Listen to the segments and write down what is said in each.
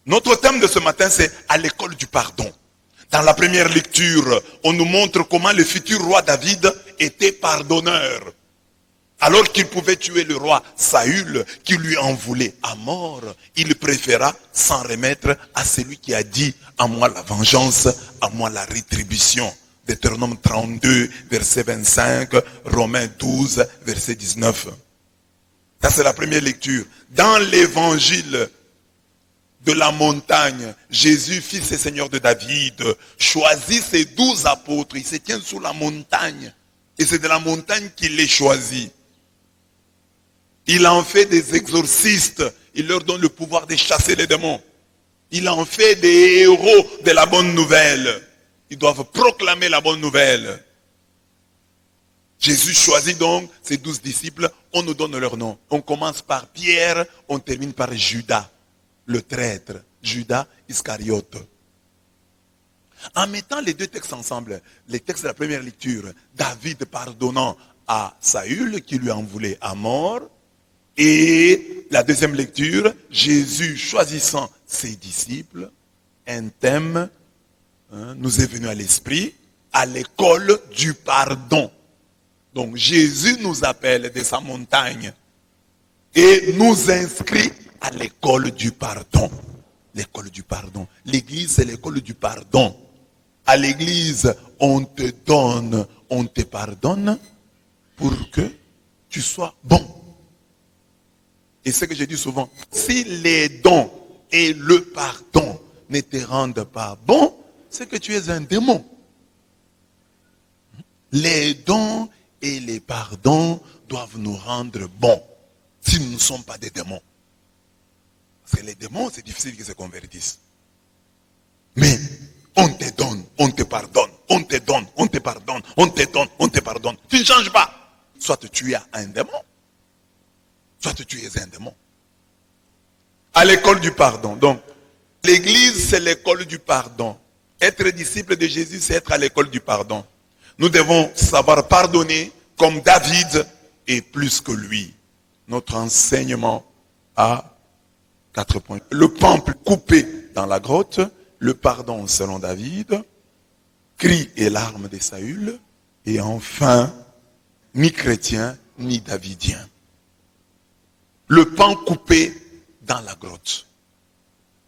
Notre thème de ce matin, c'est à l'école du pardon. Dans la première lecture, on nous montre comment le futur roi David était pardonneur. Alors qu'il pouvait tuer le roi Saül, qui lui en voulait à mort, il préféra s'en remettre à celui qui a dit « à moi la vengeance, à moi la rétribution ». Deutéronome 32, verset 25, Romains 12, verset 19. Ça, c'est la première lecture. Dans l'évangile de la montagne, Jésus, fils et Seigneur de David, choisit ses 12 apôtres. Il se tient sous la montagne. Et c'est de la montagne qu'il les choisit. Il en fait des exorcistes. Il leur donne le pouvoir de chasser les démons. Il en fait des héros de la bonne nouvelle. Ils doivent proclamer la bonne nouvelle. Jésus choisit donc ses 12 disciples. On nous donne leur nom. On commence par Pierre, on termine par Judas, le traître. Judas Iscariote. En mettant les deux textes ensemble, les textes de la première lecture, David pardonnant à Saül qui lui en voulait à mort, et la deuxième lecture, Jésus choisissant ses disciples, un thème nous est venu à l'esprit, à l'école du pardon. Donc Jésus nous appelle de sa montagne et nous inscrit à l'école du pardon. L'école du pardon. L'église, c'est l'école du pardon. À l'église, on te donne, on te pardonne pour que tu sois bon. Et c'est ce que je dis souvent, si les dons et le pardon ne te rendent pas bon, c'est que tu es un démon. Les dons et les pardons doivent nous rendre bons si nous ne sommes pas des démons. Parce que les démons, c'est difficile qu'ils se convertissent. Mais on te donne, on te pardonne, on te donne, on te pardonne, on te donne, on te pardonne. Tu ne changes pas. Soit tu es un démon, soit tu es un démon. À l'école du pardon. Donc, l'église, c'est l'école du pardon. Être disciple de Jésus, c'est être à l'école du pardon. Nous devons savoir pardonner comme David et plus que lui. Notre enseignement a 4 points. Le pample coupé dans la grotte, le pardon selon David, cris et larmes de Saül, et enfin, ni chrétien, ni davidien. Le pan coupé dans la grotte.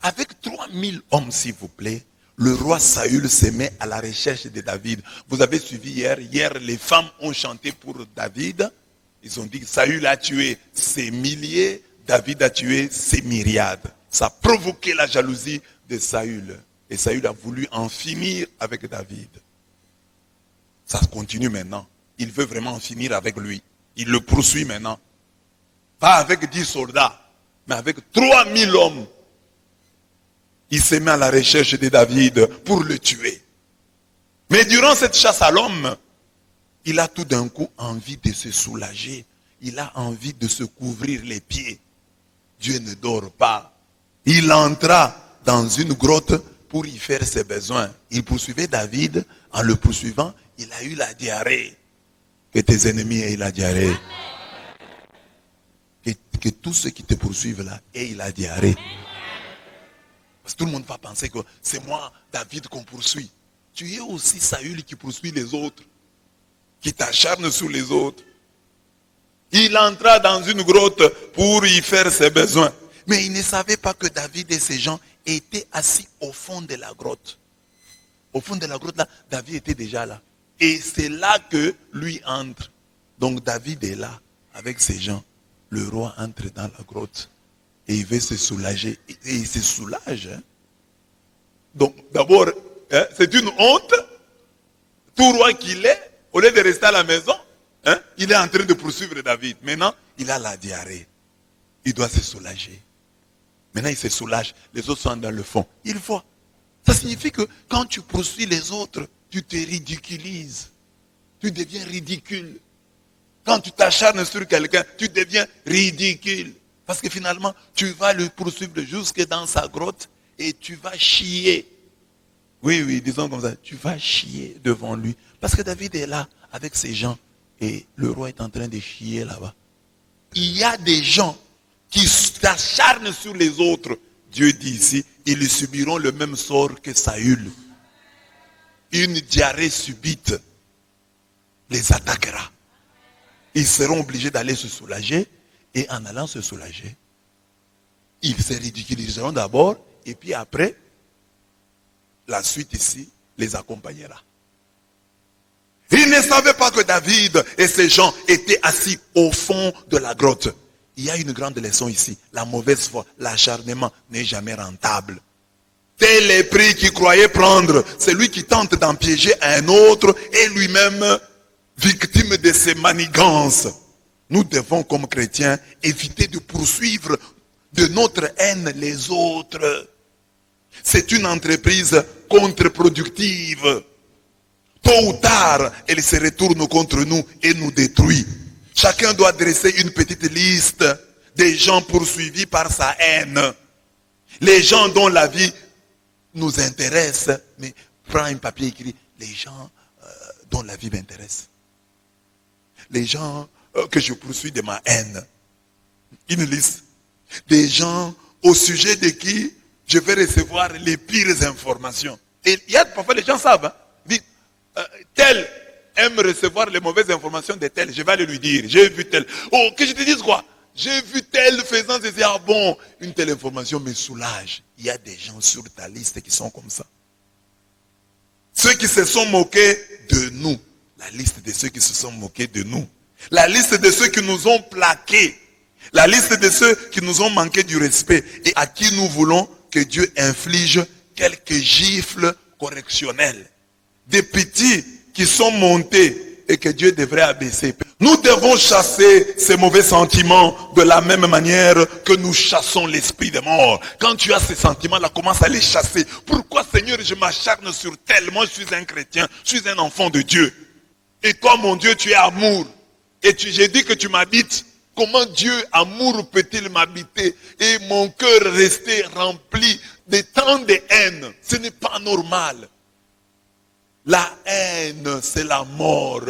Avec 3000 hommes, s'il vous plaît, le roi Saül se met à la recherche de David. Vous avez suivi hier, les femmes ont chanté pour David. Ils ont dit, Saül a tué ses milliers, David a tué ses myriades. Ça a provoqué la jalousie de Saül. Et Saül a voulu en finir avec David. Ça continue maintenant. Il veut vraiment en finir avec lui. Il le poursuit maintenant. Pas avec 10 soldats, mais avec 3000 hommes. Il se met à la recherche de David pour le tuer. Mais durant cette chasse à l'homme, il a tout d'un coup envie de se soulager. Il a envie de se couvrir les pieds. Dieu ne dort pas. Il entra dans une grotte pour y faire ses besoins. Il poursuivait David. En le poursuivant, il a eu la diarrhée. Que tes ennemis aient la diarrhée. Que tous ceux qui te poursuivent là aient la diarrhée. Parce que tout le monde va penser que c'est moi, David, qu'on poursuit. Tu es aussi Saül qui poursuit les autres. Qui t'acharne sur les autres. Il entra dans une grotte pour y faire ses besoins. Mais il ne savait pas que David et ses gens étaient assis au fond de la grotte. Au fond de la grotte, là, David était déjà là. Et c'est là que lui entre. Donc David est là, avec ses gens. Le roi entre dans la grotte. Et il veut se soulager. Et il se soulage. Hein. Donc d'abord, c'est une honte. Tout roi qu'il est, au lieu de rester à la maison, Hein? Il est en train de poursuivre David. Maintenant, il a la diarrhée. Il doit se soulager. Maintenant, il se soulage. Les autres sont dans le fond. Il voit. Ça signifie que quand tu poursuis les autres, tu te ridiculises. Tu deviens ridicule. Quand tu t'acharnes sur quelqu'un, tu deviens ridicule. Parce que finalement, tu vas le poursuivre jusque dans sa grotte et tu vas chier. Oui, disons comme ça. Tu vas chier devant lui. Parce que David est là avec ses gens et le roi est en train de chier là-bas. Il y a des gens qui s'acharnent sur les autres. Dieu dit ici, ils subiront le même sort que Saül. Une diarrhée subite les attaquera. Ils seront obligés d'aller se soulager et en allant se soulager, ils se ridiculiseront d'abord et puis après, la suite ici les accompagnera. Ils ne savaient pas que David et ses gens étaient assis au fond de la grotte. Il y a une grande leçon ici. La mauvaise foi, l'acharnement n'est jamais rentable. Tel est pris qui croyait prendre. C'est lui qui tente d'en piéger un autre et lui-même victime de ses manigances. Nous devons, comme chrétiens, éviter de poursuivre de notre haine les autres. C'est une entreprise contre-productive. Tôt ou tard, elle se retourne contre nous et nous détruit. Chacun doit dresser une petite liste des gens poursuivis par sa haine. Les gens dont la vie nous intéresse, mais prends un papier écrit, les gens dont la vie m'intéresse. Les gens que je poursuis de ma haine. Une liste. Des gens au sujet de qui je vais recevoir les pires informations. Et il y a parfois les gens savent, hein, disent, tel aime recevoir les mauvaises informations de tel, je vais aller lui dire, j'ai vu tel. Oh, que je te dise quoi? J'ai vu tel faisant ceci, ah bon, une telle information me soulage. Il y a des gens sur ta liste qui sont comme ça. Ceux qui se sont moqués de nous. La liste de ceux qui se sont moqués de nous. La liste de ceux qui nous ont plaqués. La liste de ceux qui nous ont manqué du respect et à qui nous voulons que Dieu inflige quelques gifles correctionnelles. Des petits qui sont montés et que Dieu devrait abaisser. Nous devons chasser ces mauvais sentiments de la même manière que nous chassons l'esprit de mort. Quand tu as ces sentiments-là, commence à les chasser. Pourquoi, Seigneur, je m'acharne sur tel? Moi, je suis un chrétien, je suis un enfant de Dieu. Et toi, mon Dieu, tu es amour. Et j'ai dit que tu m'habites. Comment Dieu, amour, peut-il m'habiter et mon cœur rester rempli de tant de haine? Ce n'est pas normal. La haine, c'est la mort.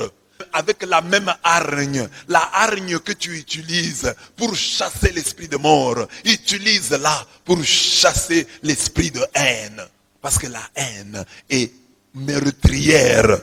Avec la même hargne, la hargne que tu utilises pour chasser l'esprit de mort, utilise-la pour chasser l'esprit de haine. Parce que la haine est meurtrière.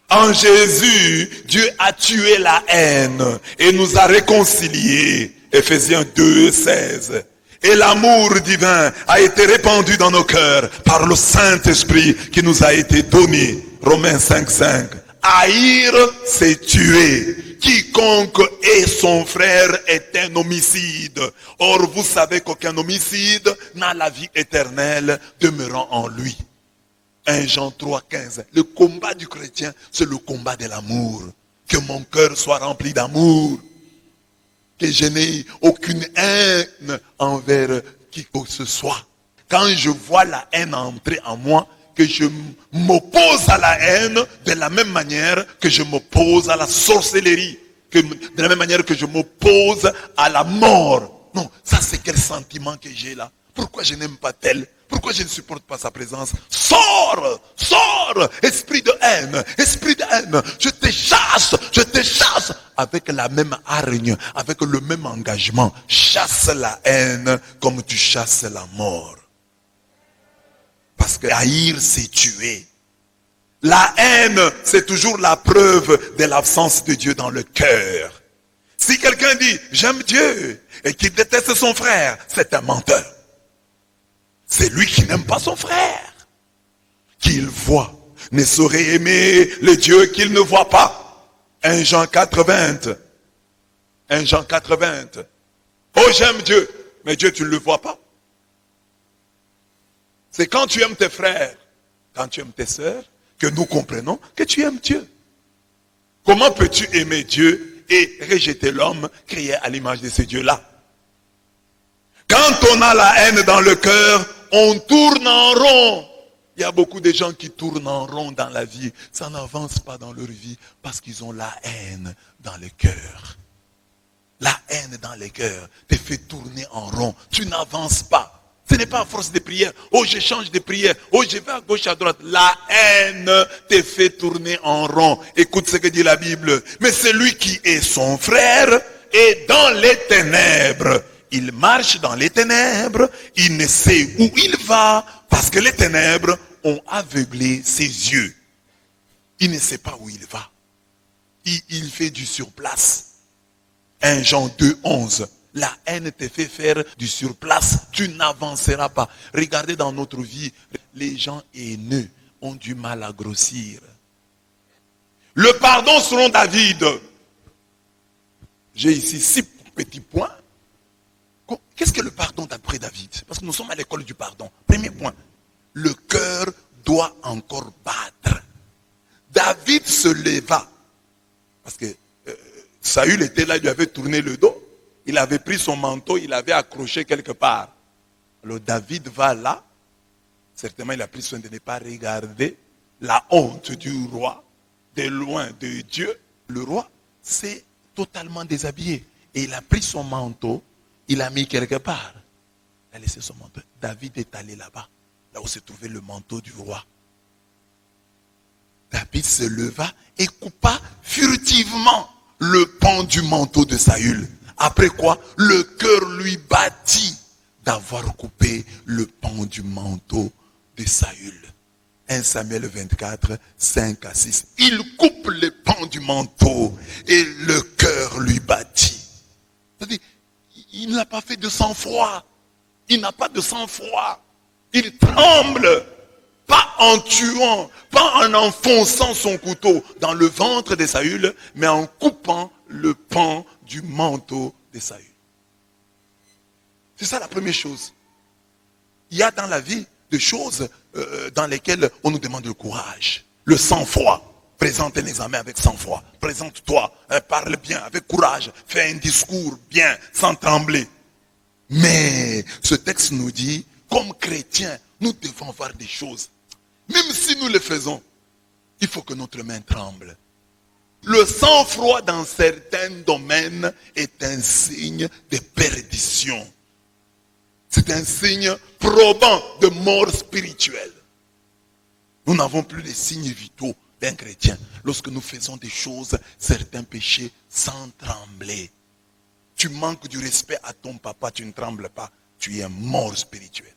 En Jésus, Dieu a tué la haine et nous a réconciliés. Ephésiens 2, 16. Et l'amour divin a été répandu dans nos cœurs par le Saint-Esprit qui nous a été donné. Romains 5, 5. Haïr, c'est tuer. Quiconque est son frère est un homicide. Or, vous savez qu'aucun homicide n'a la vie éternelle demeurant en lui. 1 Jean 3, 15. Le combat du chrétien, c'est le combat de l'amour. Que mon cœur soit rempli d'amour. Que je n'ai aucune haine envers qui que ce soit. Quand je vois la haine entrer en moi, que je m'oppose à la haine de la même manière que je m'oppose à la sorcellerie. De la même manière que je m'oppose à la mort. Non, ça c'est quel sentiment que j'ai là? Pourquoi je n'aime pas tel? Pourquoi je ne supporte pas sa présence? Sors! Sors! Esprit de haine! Esprit de haine! Je te chasse! Je te chasse! Avec la même hargne, avec le même engagement. Chasse la haine comme tu chasses la mort. Parce que haïr, c'est tuer. La haine, c'est toujours la preuve de l'absence de Dieu dans le cœur. Si quelqu'un dit, j'aime Dieu, et qu'il déteste son frère, c'est un menteur. C'est lui qui n'aime pas son frère. Qu'il voit, ne saurait aimer le Dieu qu'il ne voit pas. 1 Jean 4, 20. 1 Jean 4, 20. Oh, j'aime Dieu, mais Dieu, tu ne le vois pas. C'est quand tu aimes tes frères, quand tu aimes tes sœurs, que nous comprenons que tu aimes Dieu. Comment peux-tu aimer Dieu et rejeter l'homme créé à l'image de ce Dieu-là? Quand on a la haine dans le cœur, on tourne en rond. Il y a beaucoup de gens qui tournent en rond dans la vie. Ça n'avance pas dans leur vie parce qu'ils ont la haine dans le cœur. La haine dans le cœur te fait tourner en rond. Tu n'avances pas. Ce n'est pas à force de prière. Oh, je change de prière. Oh, je vais à gauche, à droite. La haine te fait tourner en rond. Écoute ce que dit la Bible. Mais celui qui est son frère est dans les ténèbres. Il marche dans les ténèbres. Il ne sait où il va parce que les ténèbres ont aveuglé ses yeux. Il ne sait pas où il va. Il fait du surplace. 1 Jean 2, 11. La haine te fait faire du surplace. Tu n'avanceras pas. Regardez dans notre vie, les gens haineux ont du mal à grossir. Le pardon selon David. J'ai ici 6 petits points. Qu'est-ce que le pardon d'après David? Parce que nous sommes à l'école du pardon. Premier point. Le cœur doit encore battre. David se leva. Parce que Saül était là, il lui avait tourné le dos. Il avait pris son manteau, il l'avait accroché quelque part. Alors David va là. Certainement, il a pris soin de ne pas regarder la honte du roi. De loin de Dieu. Le roi s'est totalement déshabillé. Et il a pris son manteau, il l'a mis quelque part. Il a laissé son manteau. David est allé là-bas, là où se trouvait le manteau du roi. David se leva et coupa furtivement le pan du manteau de Saül. Après quoi, le cœur lui battit d'avoir coupé le pan du manteau de Saül. 1 Samuel 24, 5 à 6. Il coupe le pan du manteau et le cœur lui battit. C'est-à-dire, il n'a pas fait de sang-froid. Il n'a pas de sang-froid. Il tremble. Pas en tuant, pas en enfonçant son couteau dans le ventre de Saül, mais en coupant le pan du manteau de Saül. C'est ça la première chose. Il y a dans la vie des choses dans lesquelles on nous demande le courage, le sang-froid. Présente un examen avec sang-froid. Présente-toi, parle bien, avec courage. Fais un discours bien, sans trembler. Mais ce texte nous dit, comme chrétiens, nous devons voir des choses. Même si nous le faisons, il faut que notre main tremble. Le sang-froid dans certains domaines est un signe de perdition. C'est un signe probant de mort spirituelle. Nous n'avons plus les signes vitaux d'un chrétien lorsque nous faisons des choses, certains péchés, sans trembler. Tu manques du respect à ton papa, tu ne trembles pas, tu es mort spirituel.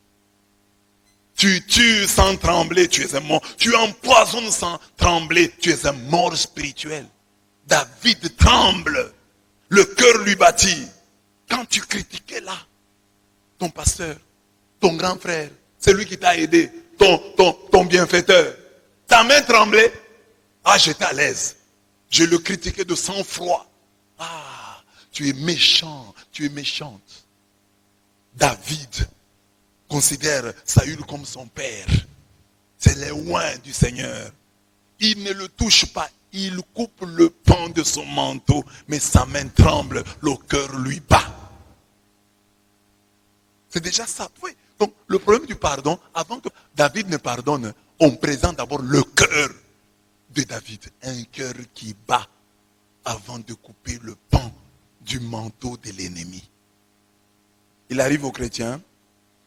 Tu tues sans trembler, tu es un mort. Tu empoisonnes sans trembler, tu es un mort spirituel. David tremble, le cœur lui battit. Quand tu critiquais là, ton pasteur, ton grand frère, celui qui t'a aidé, ton bienfaiteur, ta main tremblait. Ah, j'étais à l'aise. Je le critiquais de sang-froid. Ah, tu es méchant, tu es méchante. David considère Saül comme son père. C'est le oint du Seigneur. Il ne le touche pas. Il coupe le pan de son manteau, mais sa main tremble, le cœur lui bat. C'est déjà ça. Oui. Donc, le problème du pardon, avant que David ne pardonne, on présente d'abord le cœur de David. Un cœur qui bat avant de couper le pan du manteau de l'ennemi. Il arrive aux chrétiens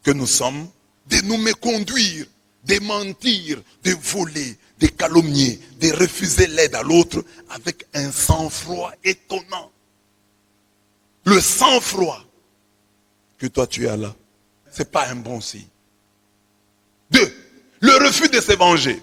que nous sommes de nous méconduire, de mentir, de voler, de calomnier, de refuser l'aide à l'autre avec un sang-froid étonnant. Le sang-froid que toi tu as là, ce n'est pas un bon signe. 2. Le refus de se venger.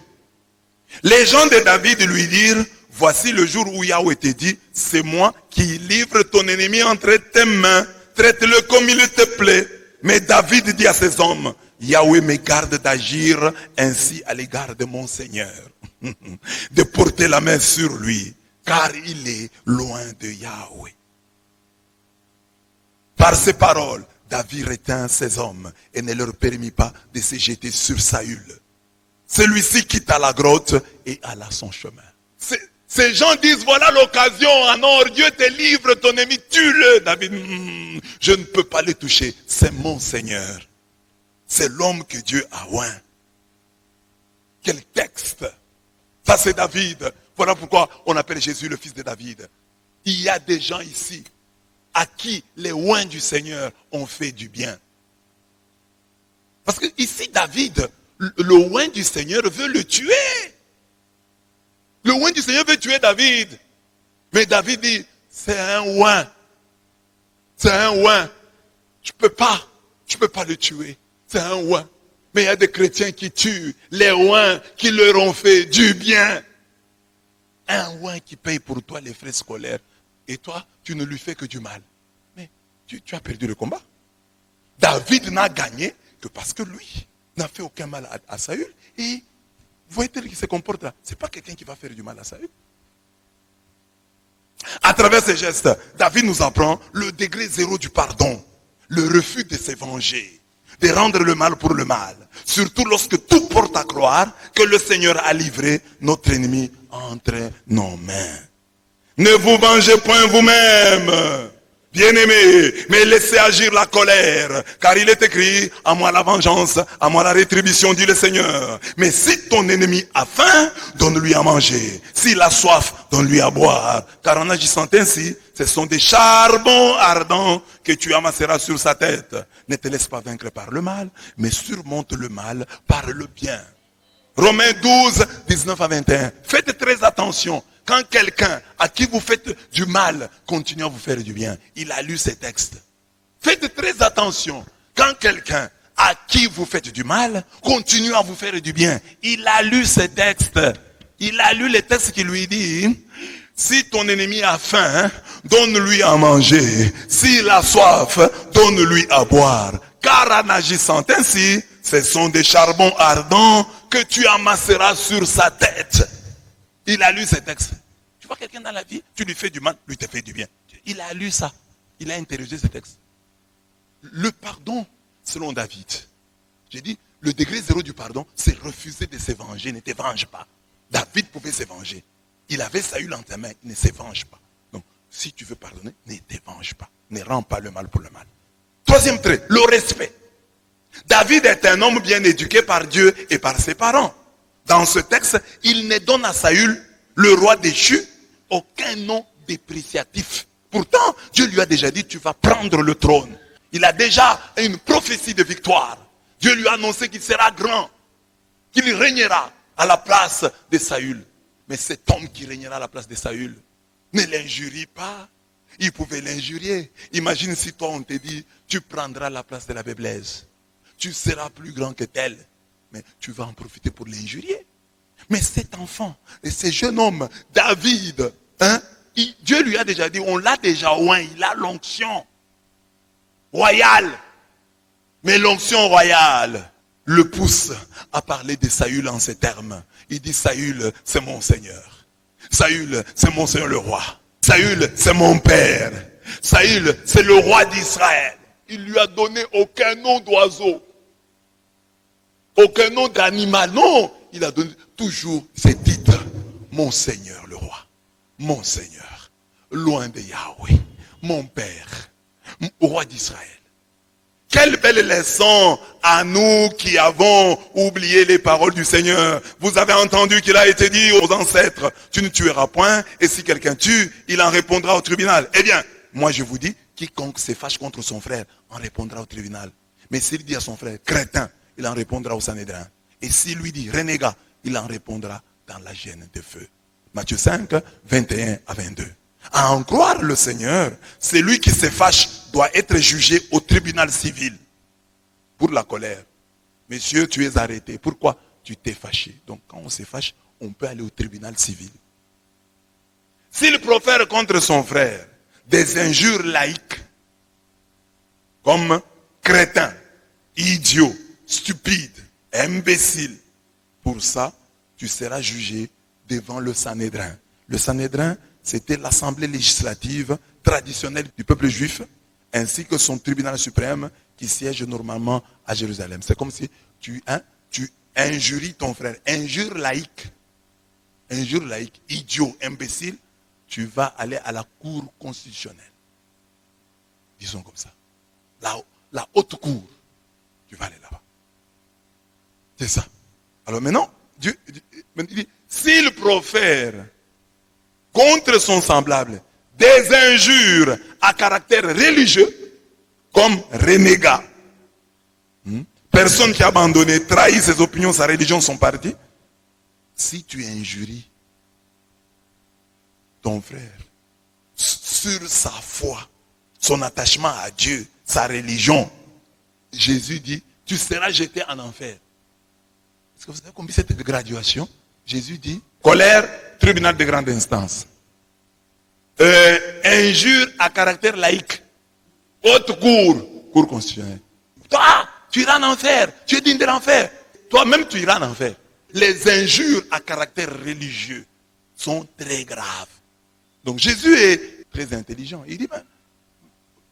Les gens de David lui dirent, voici le jour où Yahweh te dit, c'est moi qui livre ton ennemi entre tes mains, traite-le comme il te plaît. Mais David dit à ses hommes, Yahweh me garde d'agir ainsi à l'égard de mon Seigneur, de porter la main sur lui, car il est loin de Yahweh. Par ces paroles, David retint ses hommes et ne leur permit pas de se jeter sur Saül. Celui-ci quitta la grotte et alla son chemin. Ces gens disent, voilà l'occasion, alors Dieu te livre ton ennemi, tue-le. David, je ne peux pas le toucher, c'est mon Seigneur. C'est l'homme que Dieu a oint. Quel texte! Ça c'est David. Voilà pourquoi on appelle Jésus le fils de David. Il y a des gens ici à qui les oints du Seigneur ont fait du bien. Parce que ici David, le oint du Seigneur veut le tuer. Le oint du Seigneur veut tuer David. Mais David dit, c'est un oint. C'est un oint. Tu peux pas le tuer. C'est un oint. Mais il y a des chrétiens qui tuent les oints qui leur ont fait du bien. Un oint qui paye pour toi les frais scolaires. Et toi, tu ne lui fais que du mal. Mais tu as perdu le combat. David n'a gagné que parce que lui n'a fait aucun mal à Saül. Et vous voyez tel qu'il se comporte là. Ce n'est pas quelqu'un qui va faire du mal à Saül. À travers ces gestes, David nous apprend le degré zéro du pardon. Le refus de se venger. De rendre le mal pour le mal. Surtout lorsque tout porte à croire que le Seigneur a livré notre ennemi entre nos mains. Ne vous vengez point vous-même, bien-aimés, mais laissez agir la colère. Car il est écrit, à moi la vengeance, à moi la rétribution, dit le Seigneur. Mais si ton ennemi a faim, donne-lui à manger. S'il a soif, donne-lui à boire. Car en agissant ainsi, ce sont des charbons ardents que tu amasseras sur sa tête. Ne te laisse pas vaincre par le mal, mais surmonte le mal par le bien. Romains 12, 19 à 21. Faites très attention. Quand quelqu'un à qui vous faites du mal continue à vous faire du bien, il a lu ces textes. Faites très attention. Quand quelqu'un à qui vous faites du mal continue à vous faire du bien, il a lu ces textes. Il a lu les textes qui lui disent, si ton ennemi a faim, donne-lui à manger. S'il a soif, donne-lui à boire. Car en agissant ainsi, ce sont des charbons ardents que tu amasseras sur sa tête. Il a lu ces textes. Tu vois quelqu'un dans la vie, tu lui fais du mal, lui te fait du bien. Il a lu ça. Il a interrogé ces textes. Le pardon, selon David. J'ai dit, le degré zéro du pardon, c'est refuser de se venger, ne te venge pas. David pouvait se venger. Il avait Saül en ta main, il ne se venge pas. Donc, si tu veux pardonner, ne te venge pas. Ne rends pas le mal pour le mal. Troisième trait, le respect. David est un homme bien éduqué par Dieu et par ses parents. Dans ce texte, il ne donne à Saül, le roi déchu, aucun nom dépréciatif. Pourtant, Dieu lui a déjà dit, tu vas prendre le trône. Il a déjà une prophétie de victoire. Dieu lui a annoncé qu'il sera grand, qu'il régnera à la place de Saül. Mais cet homme qui régnera à la place de Saül, ne l'injurie pas. Il pouvait l'injurier. Imagine si toi on te dit, tu prendras la place de la Blaise. Tu seras plus grand que tel. Mais tu vas en profiter pour l'injurier. Mais cet enfant, et ce jeune homme, David, Dieu lui a déjà dit, on l'a déjà oint, il a l'onction royale. Mais l'onction royale le pousse à parler de Saül en ces termes. Il dit, Saül, c'est mon Seigneur. Saül, c'est mon Seigneur le roi. Saül, c'est mon père. Saül, c'est le roi d'Israël. Il lui a donné aucun nom d'oiseau. Aucun nom d'animal. Non, il a donné toujours ces titres. Mon Seigneur le roi. Mon Seigneur. Loin de Yahweh. Mon père. Roi d'Israël. Quelle belle leçon à nous qui avons oublié les paroles du Seigneur. Vous avez entendu qu'il a été dit aux ancêtres, tu ne tueras point, et si quelqu'un tue, il en répondra au tribunal. Eh bien, moi je vous dis, quiconque se fâche contre son frère, en répondra au tribunal. Mais s'il dit à son frère, crétin, il en répondra au Sanhédrin. Et s'il lui dit, renégat, il en répondra dans la gêne de feu. Matthieu 5, 21 à 22. À en croire le Seigneur, celui qui se fâche doit être jugé au tribunal civil pour la colère. Monsieur, tu es arrêté. Pourquoi? Tu t'es fâché. Donc quand on se fâche, on peut aller au tribunal civil. S'il profère contre son frère des injures laïques, comme crétin, idiot, stupide, imbécile, pour ça, tu seras jugé devant le Sanhédrin. Le Sanhédrin, c'était l'assemblée législative traditionnelle du peuple juif, ainsi que son tribunal suprême qui siège normalement à Jérusalem. C'est comme si tu injuries ton frère. Injure laïque. injure laïque, idiot, imbécile, tu vas aller à la cour constitutionnelle. Disons comme ça. La haute cour. Tu vas aller là-bas. C'est ça. Alors maintenant, Dieu dit, s'il profère contre son semblable des injures à caractère religieux, comme renégat, personne qui a abandonné, trahi ses opinions, sa religion, son parti, si tu injuries ton frère sur sa foi, son attachement à Dieu, sa religion, Jésus dit, tu seras jeté en enfer. Est-ce que vous avez compris cette graduation? Jésus dit, colère, tribunal de grande instance. Injure à caractère laïque. Haute cour, cour constitutionnelle. Toi, tu iras en enfer. Tu es digne de l'enfer. Toi-même, tu iras en enfer. Les injures à caractère religieux sont très graves. Donc Jésus est très intelligent. Il dit,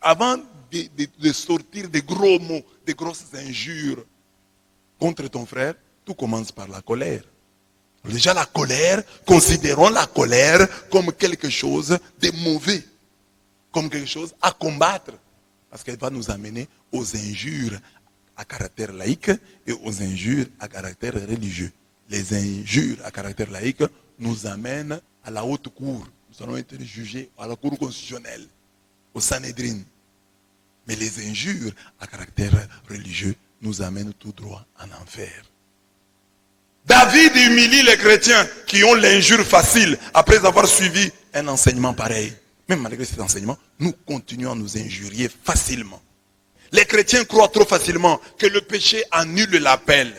avant de sortir des gros mots, des grosses injures contre ton frère, tout commence par la colère. Déjà la colère, considérons la colère comme quelque chose de mauvais, comme quelque chose à combattre, parce qu'elle va nous amener aux injures à caractère laïque et aux injures à caractère religieux. Les injures à caractère laïque nous amènent à la haute cour. Nous allons être jugés à la cour constitutionnelle, au Sanhédrin. Mais les injures à caractère religieux nous amènent tout droit en enfer. David humilie les chrétiens qui ont l'injure facile après avoir suivi un enseignement pareil. Même malgré cet enseignement, nous continuons à nous injurier facilement. Les chrétiens croient trop facilement que le péché annule l'appel.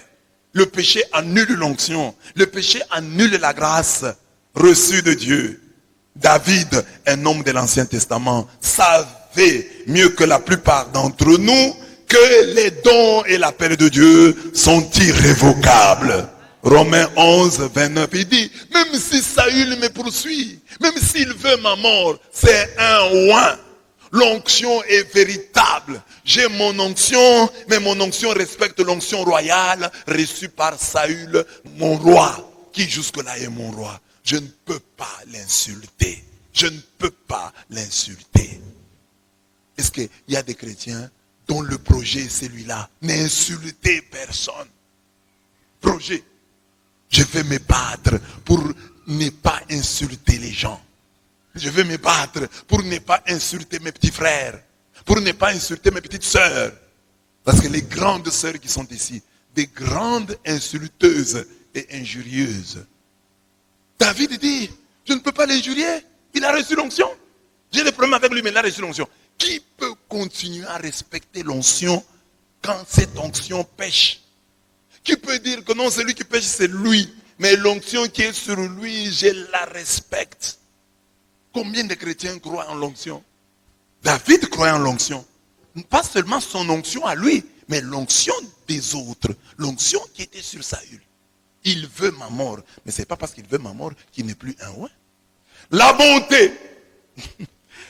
Le péché annule l'onction. Le péché annule la grâce reçue de Dieu. David, un homme de l'Ancien Testament, savait mieux que la plupart d'entre nous que les dons et l'appel de Dieu sont irrévocables. Romains 11, 29, il dit, même si Saül me poursuit, même s'il veut ma mort, c'est un oint. L'onction est véritable. J'ai mon onction, mais mon onction respecte l'onction royale reçue par Saül, mon roi, qui jusque-là est mon roi. Je ne peux pas l'insulter. Je ne peux pas l'insulter. Est-ce qu'il y a des chrétiens dont le projet est celui-là? N'insulter personne. Projet. Je vais me battre pour ne pas insulter les gens. Je vais me battre pour ne pas insulter mes petits frères. Pour ne pas insulter mes petites sœurs. Parce que les grandes sœurs qui sont ici, des grandes insulteuses et injurieuses. David dit, je ne peux pas l'injurier. Il a reçu l'onction. J'ai des problèmes avec lui, mais il a reçu l'onction. Qui peut continuer à respecter l'onction quand cette onction pêche? Qui peut dire que non, celui qui pêche, c'est lui. Mais l'onction qui est sur lui, je la respecte. Combien de chrétiens croient en l'onction? David croyait en l'onction. Pas seulement son onction à lui, mais l'onction des autres. L'onction qui était sur Saül. Il veut ma mort. Mais ce n'est pas parce qu'il veut ma mort qu'il n'est plus un roi. La bonté.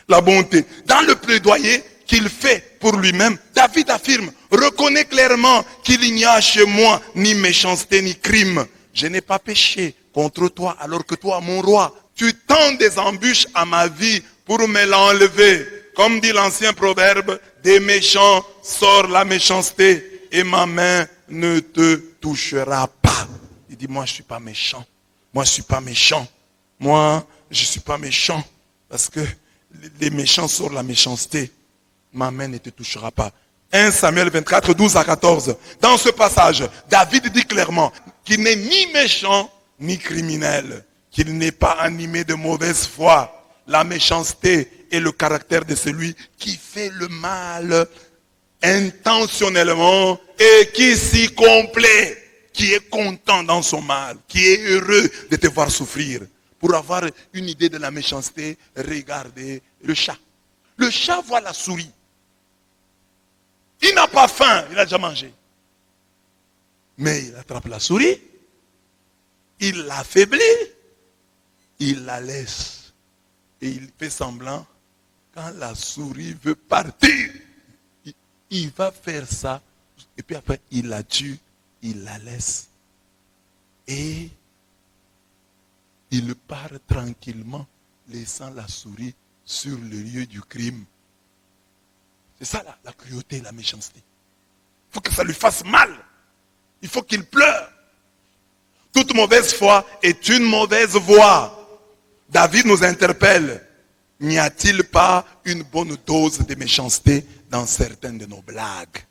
La bonté. Dans le plaidoyer qu'il fait pour lui-même, David affirme, reconnais clairement qu'il n'y a chez moi ni méchanceté ni crime. Je n'ai pas péché contre toi alors que toi, mon roi, tu tends des embûches à ma vie pour me l'enlever. Comme dit l'ancien proverbe, des méchants sort la méchanceté et ma main ne te touchera pas. Il dit, moi je ne suis pas méchant. Moi je ne suis pas méchant. Moi je ne suis pas méchant. Parce que les méchants sortent la méchanceté. Ma main ne te touchera pas. 1 Samuel 24, 12 à 14. Dans ce passage, David dit clairement qu'il n'est ni méchant ni criminel. Qu'il n'est pas animé de mauvaise foi. La méchanceté est le caractère de celui qui fait le mal intentionnellement et qui s'y complaît. Qui est content dans son mal. Qui est heureux de te voir souffrir. Pour avoir une idée de la méchanceté, regardez le chat. Le chat voit la souris. Il n'a pas faim, il a déjà mangé. Mais il attrape la souris, il l'affaiblit, il la laisse. Et il fait semblant, quand la souris veut partir, il va faire ça. Et puis après, il la tue, il la laisse. Et il part tranquillement, laissant la souris sur le lieu du crime. C'est ça la cruauté, la méchanceté. Il faut que ça lui fasse mal. Il faut qu'il pleure. Toute mauvaise foi est une mauvaise voie. David nous interpelle. N'y a-t-il pas une bonne dose de méchanceté dans certaines de nos blagues?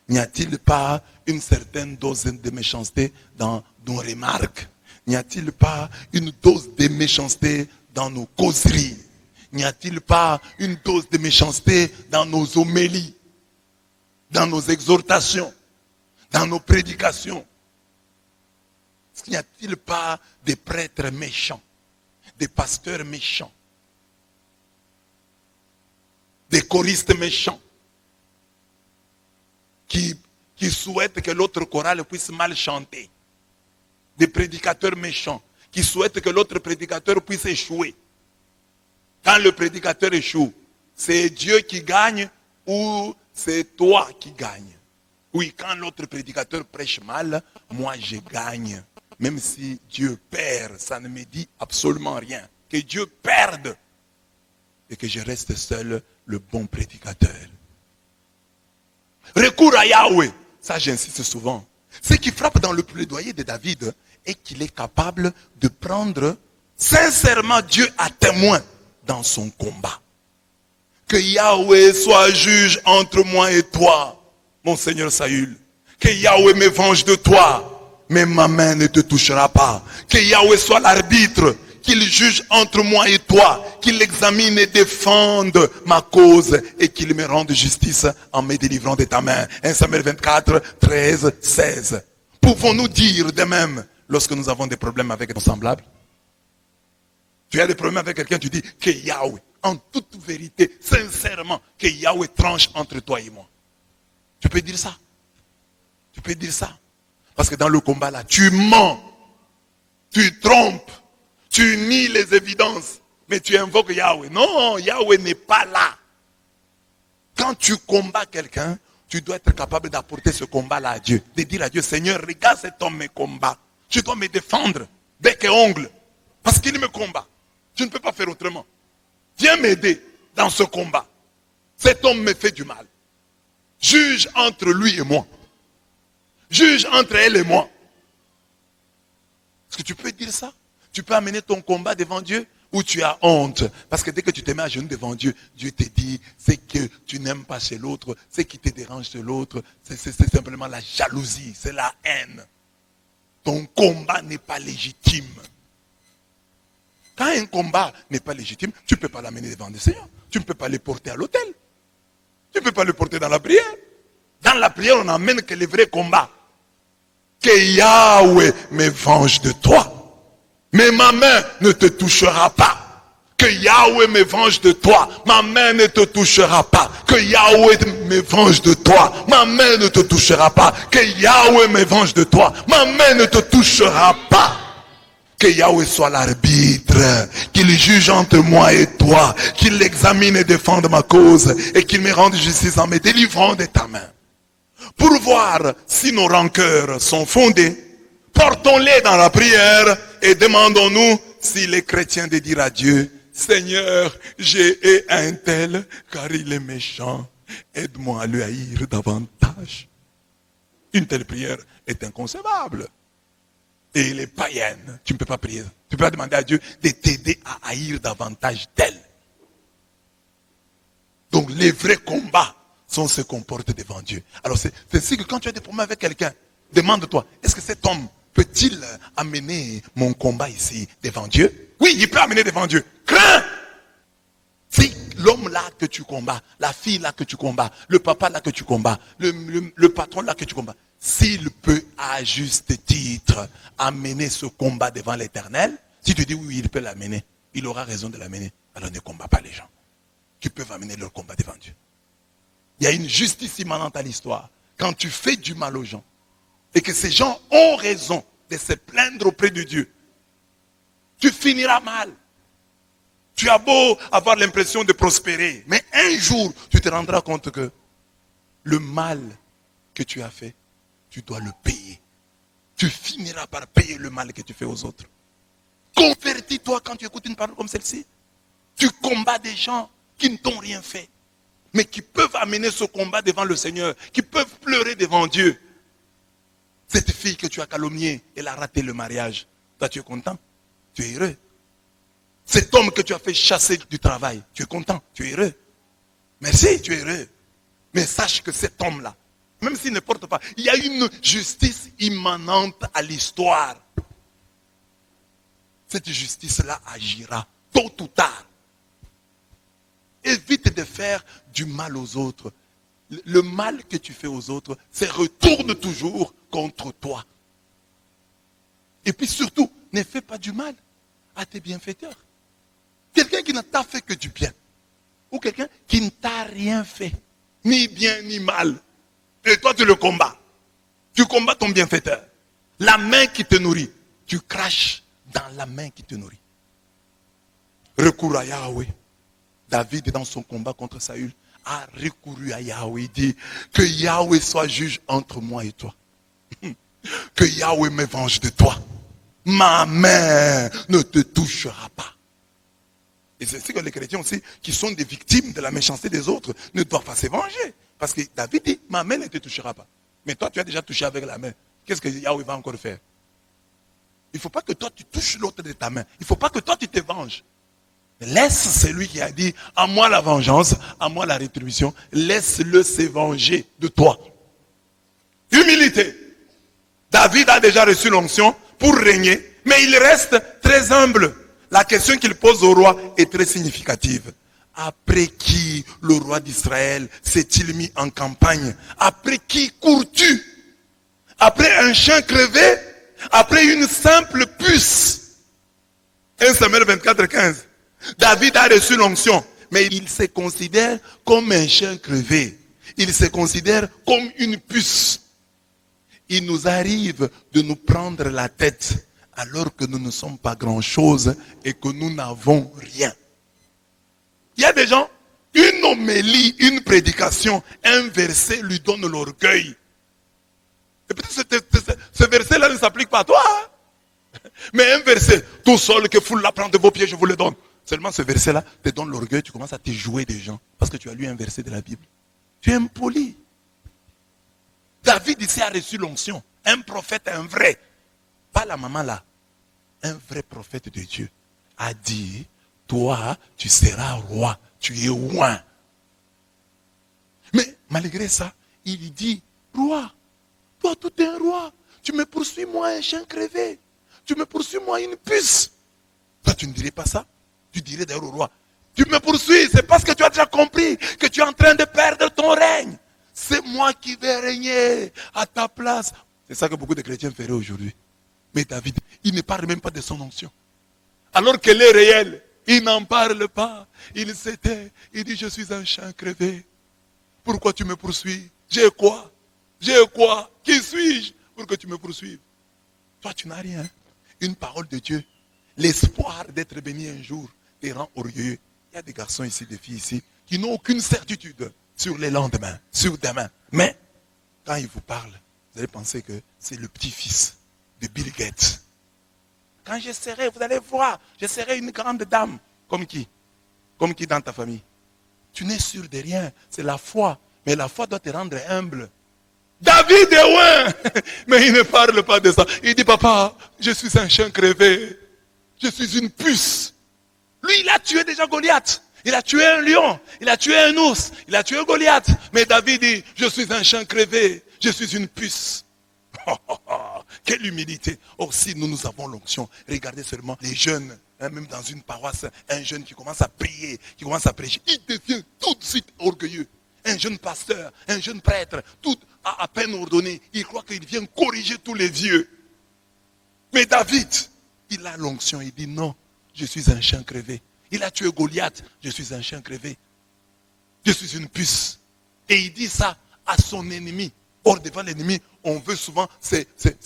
N'y a-t-il pas une certaine dose de méchanceté dans nos remarques? N'y a-t-il pas une dose de méchanceté dans nos causeries? N'y a-t-il pas une dose de méchanceté dans nos homélies, dans nos exhortations, dans nos prédications? N'y a-t-il pas des prêtres méchants, des pasteurs méchants, des choristes méchants qui souhaitent que l'autre chorale puisse mal chanter, des prédicateurs méchants qui souhaitent que l'autre prédicateur puisse échouer? Quand le prédicateur échoue, c'est Dieu qui gagne ou c'est toi qui gagne? Oui, quand l'autre prédicateur prêche mal, moi je gagne. Même si Dieu perd, ça ne me dit absolument rien. Que Dieu perde et que je reste seul le bon prédicateur. Recours à Yahweh, ça j'insiste souvent. Ce qui frappe dans le plaidoyer de David est qu'il est capable de prendre sincèrement Dieu à témoin dans son combat. Que Yahweh soit juge entre moi et toi, mon Seigneur Saül. Que Yahweh me venge de toi, mais ma main ne te touchera pas. Que Yahweh soit l'arbitre, qu'il juge entre moi et toi, qu'il examine et défende ma cause et qu'il me rende justice en me délivrant de ta main. 1 Samuel 24, 13, 16. Pouvons-nous dire de même lorsque nous avons des problèmes avec nos semblables? Tu as des problèmes avec quelqu'un, tu dis que Yahweh, en toute vérité, sincèrement, que Yahweh tranche entre toi et moi. Tu peux dire ça. Tu peux dire ça. Parce que dans le combat là, tu mens, tu trompes, tu nies les évidences, mais tu invoques Yahweh. Non, Yahweh n'est pas là. Quand tu combats quelqu'un, tu dois être capable d'apporter ce combat-là à Dieu. De dire à Dieu, Seigneur, regarde cet homme me combat. Je dois me défendre, bec et ongle, parce qu'il me combat. Je ne peux pas faire autrement. Viens m'aider dans ce combat. Cet homme me fait du mal. Juge entre lui et moi. Juge entre elle et moi. Est-ce que tu peux dire ça? Tu peux amener ton combat devant Dieu ou tu as honte? Parce que dès que tu te mets à genoux devant Dieu, Dieu te dit, c'est que tu n'aimes pas chez l'autre, c'est qui te dérange chez l'autre, c'est simplement la jalousie, c'est la haine. Ton combat n'est pas légitime. Quand un combat n'est pas légitime, tu ne peux pas l'amener devant le Seigneur. Tu ne peux pas le porter à l'autel. Tu ne peux pas le porter dans la prière. Dans la prière, on n'amène que les vrais combats. Que Yahweh me venge de toi. Mais ma main ne te touchera pas. Que Yahweh me venge de toi. Ma main ne te touchera pas. Que Yahweh me venge de toi. Ma main ne te touchera pas. Que Yahweh me venge de toi. Ma main ne te touchera pas. Que Yahweh soit l'arbitre, qu'il juge entre moi et toi, qu'il examine et défende ma cause et qu'il me rende justice en me délivrant de ta main. Pour voir si nos rancœurs sont fondées, portons-les dans la prière et demandons-nous s'il est chrétien de dire à Dieu, Seigneur, j'ai un tel car il est méchant, aide-moi à le haïr davantage. Une telle prière est inconcevable. Et elle est païenne. Tu ne peux pas prier. Tu peux pas demander à Dieu de t'aider à haïr davantage d'elle. Donc les vrais combats sont ceux qu'on porte devant Dieu. Alors c'est ainsi que quand tu as des problèmes avec quelqu'un, demande-toi, est-ce que cet homme peut-il amener mon combat ici devant Dieu? Oui, il peut amener devant Dieu. Crains! Si l'homme là que tu combats, la fille là que tu combats, le papa là que tu combats, le patron là que tu combats, s'il peut à juste titre amener ce combat devant l'Éternel, si tu dis oui, il peut l'amener, il aura raison de l'amener, alors ne combat pas les gens qui peuvent amener leur combat devant Dieu. Il y a une justice immanente à l'histoire. Quand tu fais du mal aux gens et que ces gens ont raison de se plaindre auprès de Dieu, tu finiras mal. Tu as beau avoir l'impression de prospérer, mais un jour, tu te rendras compte que le mal que tu as fait, tu dois le payer. Tu finiras par payer le mal que tu fais aux autres. Convertis-toi quand tu écoutes une parole comme celle-ci. Tu combats des gens qui ne t'ont rien fait, mais qui peuvent amener ce combat devant le Seigneur, qui peuvent pleurer devant Dieu. Cette fille que tu as calomniée, elle a raté le mariage. Toi, tu es content? Tu es heureux. Cet homme que tu as fait chasser du travail, tu es content? Tu es heureux. Merci, tu es heureux. Mais sache que cet homme-là, même s'il ne porte pas, il y a une justice immanente à l'histoire. Cette justice-là agira tôt ou tard. Évite de faire du mal aux autres. Le mal que tu fais aux autres, ça retourne toujours contre toi. Et puis surtout, ne fais pas du mal à tes bienfaiteurs. Quelqu'un qui ne t'a fait que du bien. Ou quelqu'un qui ne t'a rien fait. Ni bien ni mal. Et toi tu le combats. Tu combats ton bienfaiteur. La main qui te nourrit. Tu craches dans la main qui te nourrit. Recours à Yahweh. David, dans son combat contre Saül, a recouru à Yahweh. Il dit que Yahweh soit juge entre moi et toi. Que Yahweh me venge de toi. Ma main ne te touchera pas. Et c'est ce que les chrétiens aussi, qui sont des victimes de la méchanceté des autres, ne doivent pas se venger. Parce que David dit, ma main ne te touchera pas. Mais toi, tu as déjà touché avec la main. Qu'est-ce que Yahweh va encore faire? Il ne faut pas que toi, tu touches l'autre de ta main. Il ne faut pas que toi, tu te venges. Laisse celui qui a dit, à moi la vengeance, à moi la rétribution. Laisse-le se venger de toi. Humilité. David a déjà reçu l'onction pour régner, mais il reste très humble. La question qu'il pose au roi est très significative. Après qui le roi d'Israël s'est-il mis en campagne? Après qui cours-tu? Après un chien crevé? Après une simple puce? 1 Samuel 24, 15. David a reçu l'onction, mais il se considère comme un chien crevé. Il se considère comme une puce. Il nous arrive de nous prendre la tête alors que nous ne sommes pas grand-chose et que nous n'avons rien. Il y a des gens, une homélie, une prédication, un verset lui donne l'orgueil. Et peut-être ce verset-là ne s'applique pas à toi. Hein? Mais un verset, tout seul que foule la plante de vos pieds, je vous le donne. Seulement ce verset-là te donne l'orgueil, tu commences à te jouer des gens. Parce que tu as lu un verset de la Bible. Tu es impoli. David ici a reçu l'onction. Un prophète, un vrai. Pas la maman là. Un vrai prophète de Dieu a dit, toi, tu seras roi. Tu es oint. Mais malgré ça, il dit, roi, toi, tout est un roi. Tu me poursuis, moi, un chien crevé. Tu me poursuis, moi, une puce. Toi, tu ne dirais pas ça. Tu dirais d'ailleurs au roi, tu me poursuis, c'est parce que tu as déjà compris que tu es en train de perdre ton règne. C'est moi qui vais régner à ta place. C'est ça que beaucoup de chrétiens feraient aujourd'hui. Mais David, il ne parle même pas de son onction. Alors qu'elle est réelle, il n'en parle pas. Il s'était, il dit, je suis un chien crevé. Pourquoi tu me poursuis? J'ai quoi? J'ai quoi? Qui suis-je pour que tu me poursuives? Toi, tu n'as rien. Une parole de Dieu. L'espoir d'être béni un jour te rend orgueilleux. Il y a des garçons ici, des filles ici, qui n'ont aucune certitude sur les lendemains, sur demain. Mais, quand ils vous parlent, vous allez penser que c'est le petit-fils de Bill Gates. Quand je serai, vous allez voir, je serai une grande dame. Comme qui? Comme qui dans ta famille? Tu n'es sûr de rien, c'est la foi. Mais la foi doit te rendre humble. David est loin, mais il ne parle pas de ça. Il dit, papa, je suis un chien crevé. Je suis une puce. Lui, il a tué déjà Goliath. Il a tué un lion. Il a tué un ours. Il a tué Goliath. Mais David dit, je suis un chien crevé. Je suis une puce. Quelle humilité. Or, si nous avons l'onction, regardez seulement les jeunes, hein, même dans une paroisse, un jeune qui commence à prier, qui commence à prêcher, il devient tout de suite orgueilleux. Un jeune pasteur, un jeune prêtre, tout à peine ordonné, il croit qu'il vient corriger tous les vieux. Mais David, il a l'onction, il dit non, je suis un chien crevé. Il a tué Goliath, je suis un chien crevé. Je suis une puce. Et il dit ça à son ennemi. Or, devant l'ennemi, on veut souvent se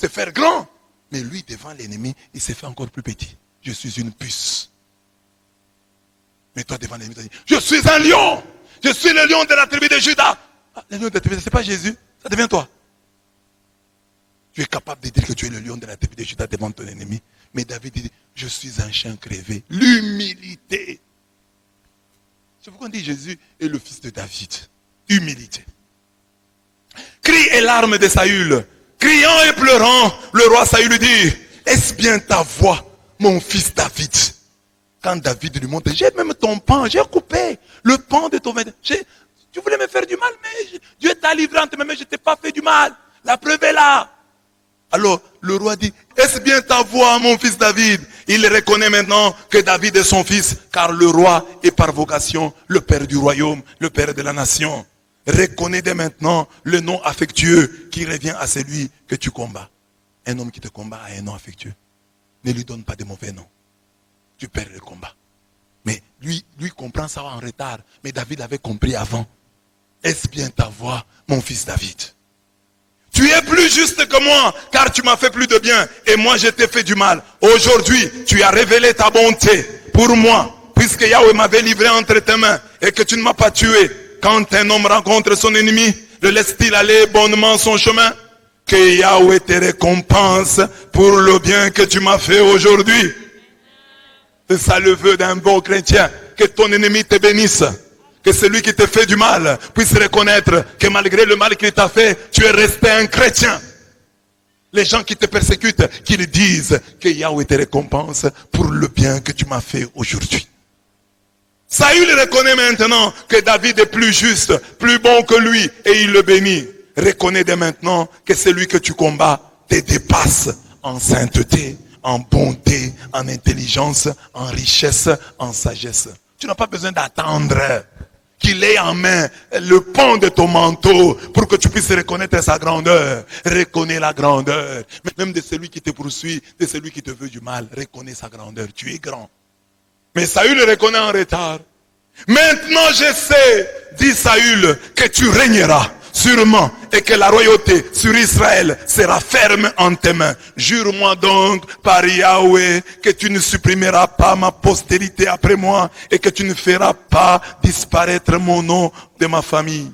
faire grand. Mais lui, devant l'ennemi, il s'est fait encore plus petit. Je suis une puce. Mais toi, devant l'ennemi, tu dis, je suis un lion. Je suis le lion de la tribu de Juda. Ah, le lion de la tribu, ce n'est pas Jésus. Ça devient toi. Tu es capable de dire que tu es le lion de la tribu de Juda devant ton ennemi. Mais David dit, je suis un chien crevé. L'humilité. C'est pourquoi on dit Jésus est le fils de David. Humilité. Cris et larmes de Saül. Criant et pleurant, le roi Saül lui dit, est-ce bien ta voix, mon fils David? Quand David lui montre, j'ai même ton pain, j'ai coupé le pain de ton vêtement. Tu voulais me faire du mal, mais Dieu t'a livré entre mes mains, je ne t'ai pas fait du mal. La preuve est là. Alors, le roi dit, est-ce bien ta voix, mon fils David? Il reconnaît maintenant que David est son fils, car le roi est par vocation le père du royaume, le père de la nation. Reconnais dès maintenant le nom affectueux qui revient à celui que tu combats. Un homme qui te combat a un nom affectueux. Ne lui donne pas de mauvais noms. Tu perds le combat. Mais lui comprend ça en retard. Mais David avait compris avant. Est-ce bien ta voix, mon fils David? Tu es plus juste que moi, car tu m'as fait plus de bien, et moi je t'ai fait du mal. Aujourd'hui, tu as révélé ta bonté pour moi, puisque Yahweh m'avait livré entre tes mains, et que tu ne m'as pas tué. Quand un homme rencontre son ennemi, le laisse-t-il aller bonnement son chemin? Que Yahweh te récompense pour le bien que tu m'as fait aujourd'hui. C'est ça le vœu d'un bon chrétien, que ton ennemi te bénisse. Que celui qui te fait du mal puisse reconnaître que malgré le mal qu'il t'a fait, tu es resté un chrétien. Les gens qui te persécutent, qu'ils disent que Yahweh te récompense pour le bien que tu m'as fait aujourd'hui. Saül reconnaît maintenant que David est plus juste, plus bon que lui, et il le bénit. Reconnais dès maintenant que celui que tu combats te dépasse en sainteté, en bonté, en intelligence, en richesse, en sagesse. Tu n'as pas besoin d'attendre qu'il ait en main le pan de ton manteau pour que tu puisses reconnaître sa grandeur. Reconnais la grandeur. Même de celui qui te poursuit, de celui qui te veut du mal. Reconnais sa grandeur. Tu es grand. Mais Saül le reconnaît en retard. Maintenant je sais, dit Saül, que tu régneras sûrement et que la royauté sur Israël sera ferme en tes mains. Jure-moi donc par Yahweh que tu ne supprimeras pas ma postérité après moi et que tu ne feras pas disparaître mon nom de ma famille.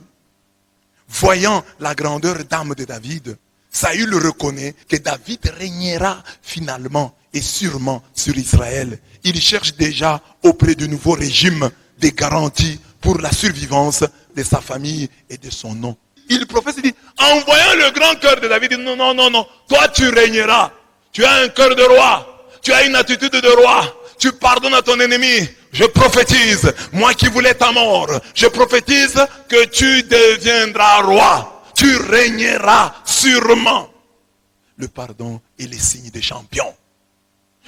Voyant la grandeur d'âme de David, Saül reconnaît que David régnera finalement et sûrement sur Israël. Il cherche déjà auprès du nouveau régime des garanties pour la survivance de sa famille et de son nom. Il professe, il dit, en voyant le grand cœur de David, il dit, non, toi tu régneras. Tu as un cœur de roi, tu as une attitude de roi, tu pardonnes à ton ennemi. Je prophétise, moi qui voulais ta mort, je prophétise que tu deviendras roi. Tu régneras sûrement. Le pardon est le signe des champions.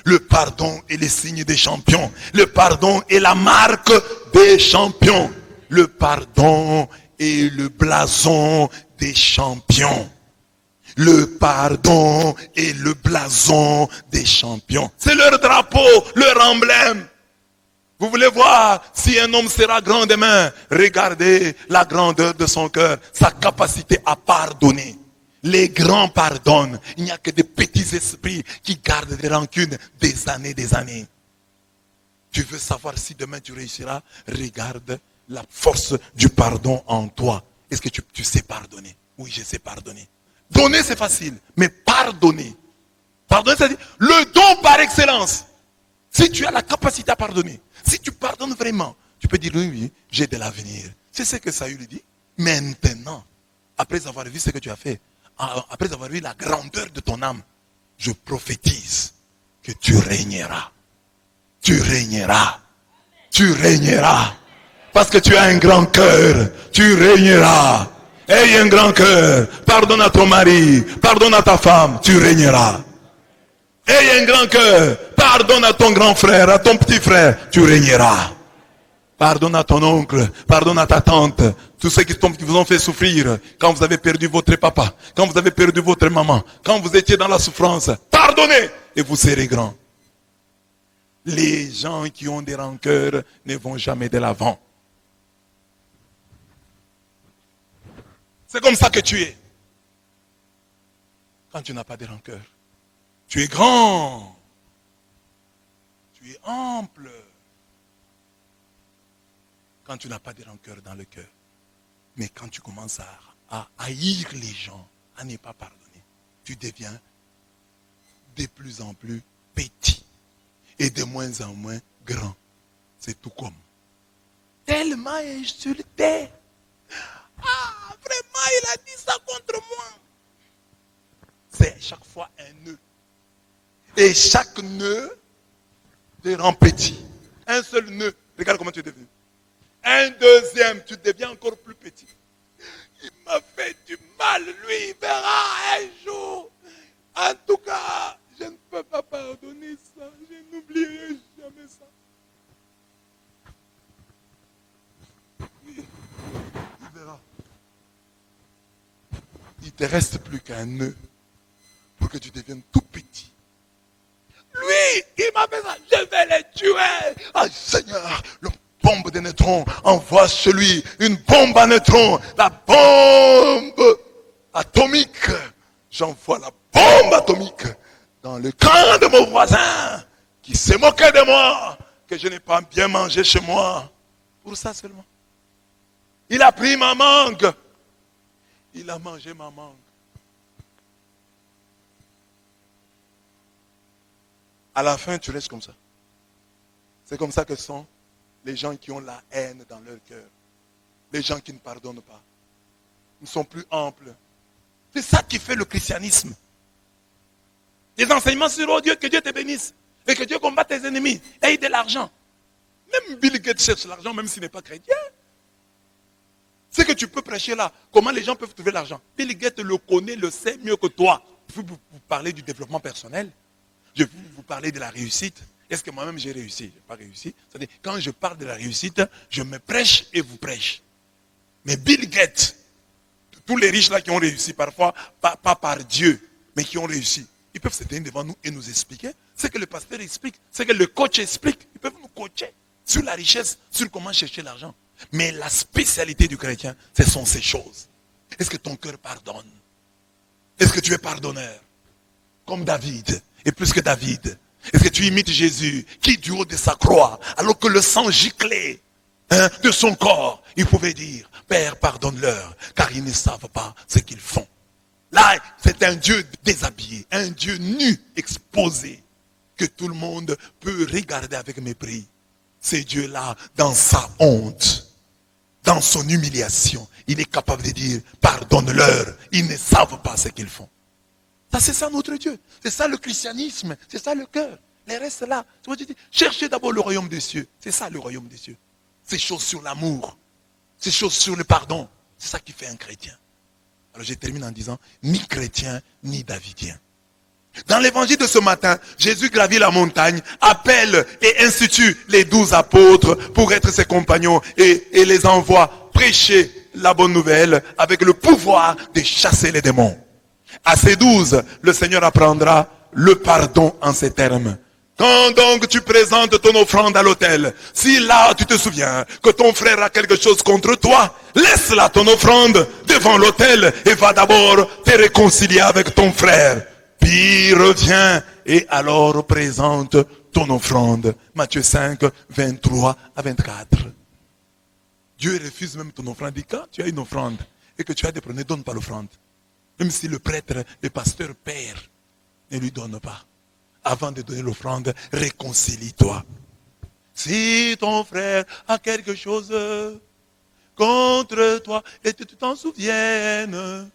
Le pardon est le signe des champions. Le pardon est la marque des champions. Le pardon est le blason des champions. Le pardon est le blason des champions. C'est leur drapeau, leur emblème. Vous voulez voir si un homme sera grand demain? Regardez la grandeur de son cœur, sa capacité à pardonner. Les grands pardonnent. Il n'y a que des petits esprits qui gardent des rancunes des années. Tu veux savoir si demain tu réussiras? Regarde la force du pardon en toi. Est-ce que tu sais pardonner? Oui, je sais pardonner. Donner, c'est facile. Mais pardonner. Pardonner, c'est-à-dire le don par excellence. Si tu as la capacité à pardonner, si tu pardonnes vraiment, tu peux dire oui, j'ai de l'avenir. C'est ce que Saül dit. Maintenant, après avoir vu ce que tu as fait, après avoir vu la grandeur de ton âme, je prophétise que tu régneras. Tu régneras. Tu régneras. Parce que tu as un grand cœur. Tu régneras. Aie un grand cœur. Pardonne à ton mari. Pardonne à ta femme. Tu régneras. Aie un grand cœur. Pardonne à ton grand frère, à ton petit frère. Tu régneras. Pardonne à ton oncle, pardonne à ta tante, tous ceux qui vous ont fait souffrir, quand vous avez perdu votre papa, quand vous avez perdu votre maman, quand vous étiez dans la souffrance, pardonnez et vous serez grand. Les gens qui ont des rancœurs ne vont jamais de l'avant. C'est comme ça que tu es. Quand tu n'as pas de rancœur, tu es grand, tu es ample. Quand tu n'as pas de rancœur dans le cœur. Mais quand tu commences à haïr les gens, à ne pas pardonner, tu deviens de plus en plus petit et de moins en moins grand. C'est tout comme. Tellement insulté. Ah, vraiment, il a dit ça contre moi. C'est chaque fois un nœud. Et chaque nœud te rend petit. Un seul nœud, regarde comment tu es devenu. Un deuxième, tu deviens encore plus petit. Il m'a fait du mal, lui, il verra un jour. En tout cas, je ne peux pas pardonner ça. Je n'oublierai jamais ça. Oui, il verra. Il ne te reste plus qu'un nœud pour que tu deviennes tout petit. Lui, il m'a fait ça. Je vais les tuer. Ah, Seigneur, le bombe de neutrons envoie chez lui une bombe à neutrons. La bombe atomique. J'envoie la bombe atomique dans le camp de mon voisin qui s'est moqué de moi, que je n'ai pas bien mangé chez moi. Pour ça seulement. Il a pris ma mangue. Il a mangé ma mangue. À la fin, tu restes comme ça. C'est comme ça que sont les gens qui ont la haine dans leur cœur. Les gens qui ne pardonnent pas. Ils ne sont plus amples. C'est ça qui fait le christianisme. Des enseignements sur oh Dieu, que Dieu te bénisse. Et que Dieu combatte tes ennemis. Et de l'argent. Même Bill Gates cherche l'argent, même s'il n'est pas chrétien. Ce que tu peux prêcher là, comment les gens peuvent trouver l'argent. Bill Gates le connaît, le sait mieux que toi. Je vais vous parler du développement personnel. Je vais vous parler de la réussite. Est-ce que moi-même j'ai réussi? Je n'ai pas réussi. C'est-à-dire, quand je parle de la réussite, je me prêche et vous prêche. Mais Bill Gates, tous les riches là qui ont réussi, parfois, pas par Dieu, mais qui ont réussi, ils peuvent se tenir devant nous et nous expliquer ce que le pasteur explique, ce que le coach explique. Ils peuvent nous coacher sur la richesse, sur comment chercher l'argent. Mais la spécialité du chrétien, ce sont ces choses. Est-ce que ton cœur pardonne? Est-ce que tu es pardonneur? Comme David. Et plus que David, est-ce que tu imites Jésus qui du haut de sa croix, alors que le sang giclait de son corps, il pouvait dire, Père, pardonne-leur, car ils ne savent pas ce qu'ils font. Là, c'est un Dieu déshabillé, un Dieu nu, exposé, que tout le monde peut regarder avec mépris. C'est Dieu-là, dans sa honte, dans son humiliation, il est capable de dire, pardonne-leur, ils ne savent pas ce qu'ils font. Ça, c'est ça notre Dieu. C'est ça le christianisme. C'est ça le cœur. Les restes là. Cherchez d'abord le royaume des cieux. C'est ça le royaume des cieux. Ces choses sur l'amour. Ces choses sur le pardon. C'est ça qui fait un chrétien. Alors je termine en disant, ni chrétien, ni davidien. Dans l'évangile de ce matin, Jésus gravit la montagne, appelle et institue les 12 apôtres pour être ses compagnons et les envoie prêcher la bonne nouvelle avec le pouvoir de chasser les démons. À ces 12, le Seigneur apprendra le pardon en ces termes. Quand donc tu présentes ton offrande à l'autel, si là tu te souviens que ton frère a quelque chose contre toi, laisse là ton offrande devant l'autel et va d'abord te réconcilier avec ton frère. Puis reviens et alors présente ton offrande. Matthieu 5, 23 à 24. Dieu refuse même ton offrande. Il dit, quand tu as une offrande et que tu as des problèmes, donne pas l'offrande. Même si le prêtre, le pasteur perd, ne lui donne pas. Avant de donner l'offrande, réconcilie-toi. Si ton frère a quelque chose contre toi et que tu t'en souviennes,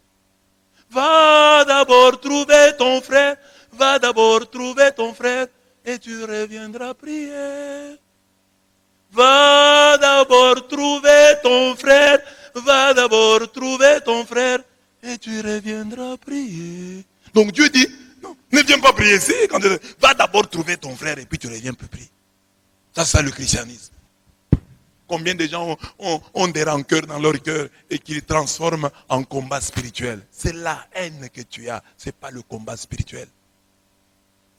va d'abord trouver ton frère, va d'abord trouver ton frère et tu reviendras prier. Va d'abord trouver ton frère, va d'abord trouver ton frère et tu reviendras prier. Donc Dieu dit, non, ne viens pas prier ici. Va d'abord trouver ton frère et puis tu reviens pour prier. Ça, c'est le christianisme. Combien de gens ont des rancœurs dans leur cœur et qui les transforment en combat spirituel. C'est la haine que tu as, ce n'est pas le combat spirituel.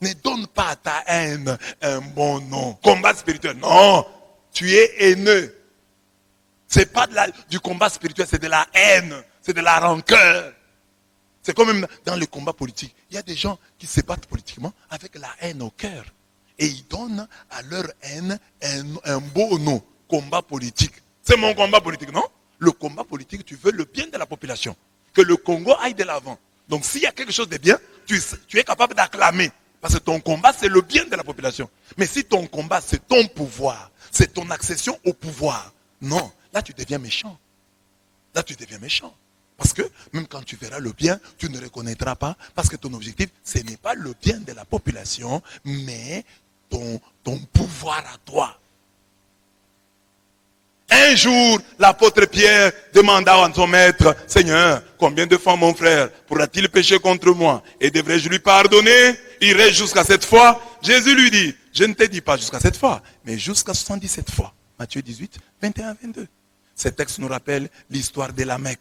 Ne donne pas à ta haine un bon nom. Combat spirituel, non. Tu es haineux. Ce n'est pas du combat spirituel, c'est de la haine. C'est de la rancœur. C'est comme même dans le combat politique. Il y a des gens qui se battent politiquement avec la haine au cœur. Et ils donnent à leur haine un beau nom. Combat politique. C'est mon combat politique, non? Le combat politique, tu veux le bien de la population. Que le Congo aille de l'avant. Donc s'il y a quelque chose de bien, tu es capable d'acclamer. Parce que ton combat, c'est le bien de la population. Mais si ton combat, c'est ton pouvoir, c'est ton accession au pouvoir, non, là tu deviens méchant. Là tu deviens méchant. Parce que même quand tu verras le bien, tu ne reconnaîtras pas. Parce que ton objectif, ce n'est pas le bien de la population, mais ton pouvoir à toi. Un jour, l'apôtre Pierre demanda à son maître, « Seigneur, combien de fois mon frère pourra-t-il pécher contre moi? Et devrais-je lui pardonner? Il reste jusqu'à 7 fois. » Jésus lui dit, « Je ne te dis pas jusqu'à 7 fois, mais jusqu'à 77 fois. » Matthieu 18, 21-22. Ce texte nous rappelle l'histoire de Lamech,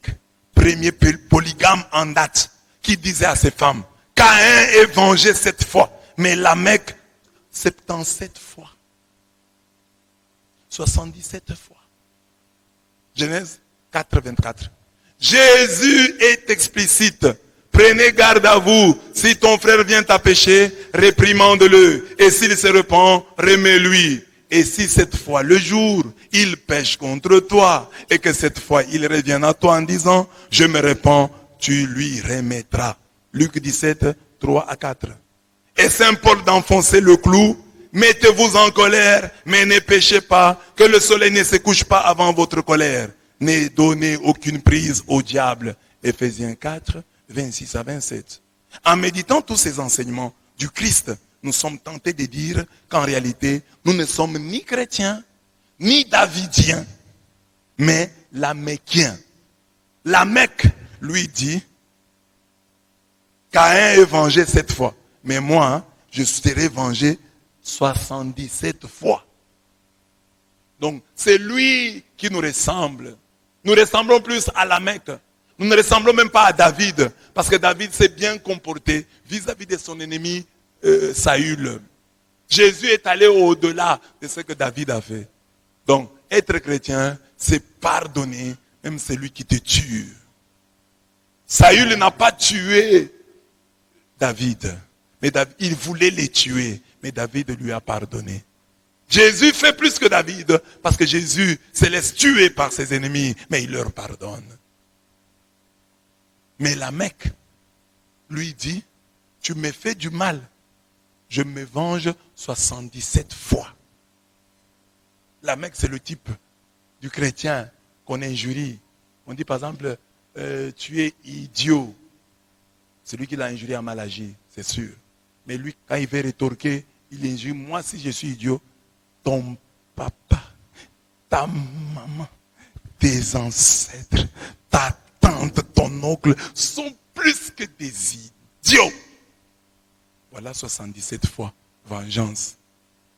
premier polygame en date, qui disait à ses femmes, « Caïn est vengé 7 fois, mais Lamech 77 fois. 77 fois. » Genèse 4, 24. Jésus est explicite. Prenez garde à vous. Si ton frère vient à pécher, réprimande-le. Et s'il se repent, remets-lui. Et si cette fois, le jour, il pêche contre toi, et que cette fois, il revienne à toi en disant, je me repens, tu lui remettras. Luc 17, 3 à 4. Et Saint Paul d'enfoncer le clou, mettez-vous en colère, mais ne péchez pas, que le soleil ne se couche pas avant votre colère. Ne donnez aucune prise au diable. Éphésiens 4, 26 à 27. En méditant tous ces enseignements du Christ, nous sommes tentés de dire qu'en réalité, nous ne sommes ni chrétiens, ni davidiens, mais laméchiens. Lamech lui dit, Caïn est vengé 7 fois, mais moi, je serai vengé 77 fois. Donc, c'est lui qui nous ressemble. Nous ressemblons plus à Lamech. Nous ne ressemblons même pas à David. Parce que David s'est bien comporté vis-à-vis de son ennemi Saül. Jésus est allé au-delà de ce que David a fait. Donc, être chrétien, c'est pardonner même celui qui te tue. Saül n'a pas tué David. Mais David, il voulait les tuer. Mais David lui a pardonné. Jésus fait plus que David, parce que Jésus se laisse tuer par ses ennemis, mais il leur pardonne. Mais Lamech lui dit, tu me fais du mal, je me venge 77 fois. Lamech, c'est le type du chrétien qu'on injurie. On dit par exemple, tu es idiot. Celui qui l'a injurié a mal agi, c'est sûr. Mais lui, quand il veut rétorquer, il injure, moi si je suis idiot, ton papa, ta maman, tes ancêtres, ta tante, ton oncle sont plus que des idiots. Voilà 77 fois vengeance.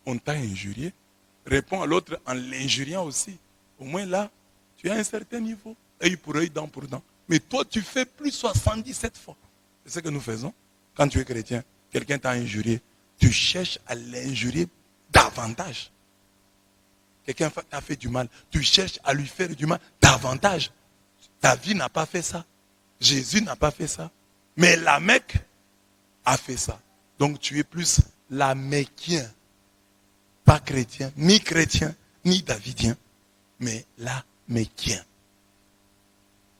On t'a injurié. Réponds à l'autre en l'injuriant aussi. Au moins là, tu as un certain niveau. Œil pour œil, dent pour dent. Mais toi, tu fais plus 77 fois. C'est ce que nous faisons. Quand tu es chrétien, quelqu'un t'a injurié. Tu cherches à l'injurier davantage. Quelqu'un t'a fait du mal. Tu cherches à lui faire du mal davantage. David n'a pas fait ça. Jésus n'a pas fait ça. Mais Lamech a fait ça. Donc tu es plus laméchien. Pas chrétien, ni davidien. Mais laméchien.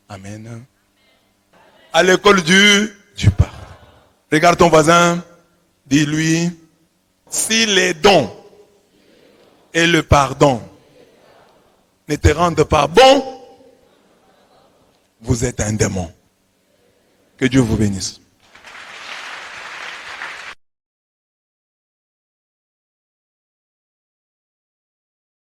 Amen. À l'école du pardon. Regarde ton voisin. Dis-lui, si les dons et le pardon ne te rendent pas bon, vous êtes un démon. Que Dieu vous bénisse.